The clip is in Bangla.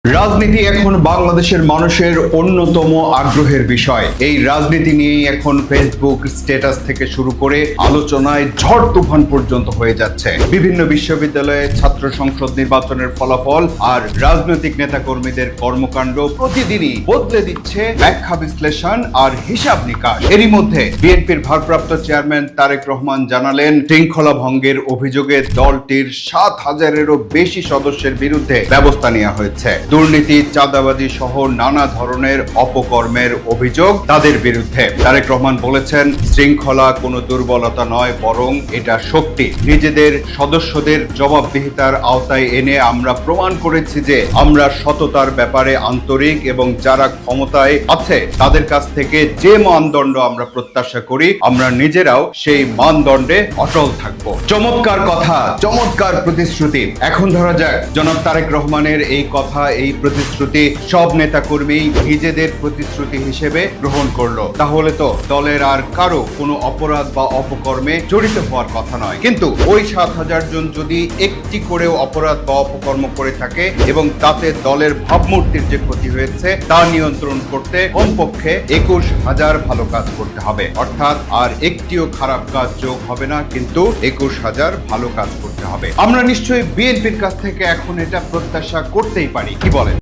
রাজনীতি এখন বাংলাদেশের মানুষের অন্যতম আগ্রহের বিষয়। এই রাজনীতি নিয়েই এখন ফেসবুক স্ট্যাটাস থেকে শুরু করে আলোচনায় ঝড় তুফান পর্যন্ত হয়ে যাচ্ছে। বিভিন্ন বিশ্ববিদ্যালয়ে ছাত্র সংসদ নির্বাচনের ফলাফল আর রাজনৈতিক নেতাকর্মীদের কর্মকাণ্ড প্রতিদিনই বদলে দিচ্ছে ব্যাখ্যা, বিশ্লেষণ আর হিসাব নিকাশ। এরই মধ্যে বিএনপির ভারপ্রাপ্ত চেয়ারম্যান তারেক রহমান জানালেন, শৃঙ্খলা ভঙ্গের অভিযোগে দলটির 7,000-এরও বেশি সদস্যের বিরুদ্ধে ব্যবস্থা নেওয়া হয়েছে। দুর্নীতি, চাঁদাবাজি সহ নানা ধরনের অপকর্মের অভিযোগ তাদের বিরুদ্ধে। তারেক রহমান বলেছেন, শৃঙ্খলা কোনো দুর্বলতা নয়, বরং এটা শক্তি। নিজেদের সদস্যদের জবাবদিহিতার আওতায় এনে আমরা প্রমাণ করেছি যে আমরা সততার ব্যাপারে আন্তরিক এবং যারা ক্ষমতায় আছে তাদের কাছ থেকে যে মানদণ্ড আমরা প্রত্যাশা করি আমরা নিজেরাও সেই মানদণ্ডে অটল থাকব। চমৎকার কথা, চমৎকার প্রতিশ্রুতি। এখন ধরা যাক জনাব তারেক রহমানের এই কথা, এই প্রতিশ্রুতি সব নেতাকর্মী নিজেদের প্রতিশ্রুতি হিসেবে গ্রহণ করলো। তাহলে তো দলের আর কারো কোনো অপরাধ বা অপকর্মে জড়িত হওয়ার কথা নয়। কিন্তু ওই 7,000 জন যদি একটি করেও অপরাধ বা অপকর্ম করে থাকে এবং তাতে দলের ভাবমূর্তির যে ক্ষতি হয়েছে তা নিয়ন্ত্রণ করতে কমপক্ষে 21,000 ভালো কাজ করতে হবে। অর্থাৎ আর একটিও খারাপ কাজ যোগ হবে না, কিন্তু 21,000 ভালো কাজ করতে হবে। আমরা নিশ্চয়ই বিএনপির কাছ থেকে এখন এটা প্রত্যাশা করতেই পারি। কি বলেন?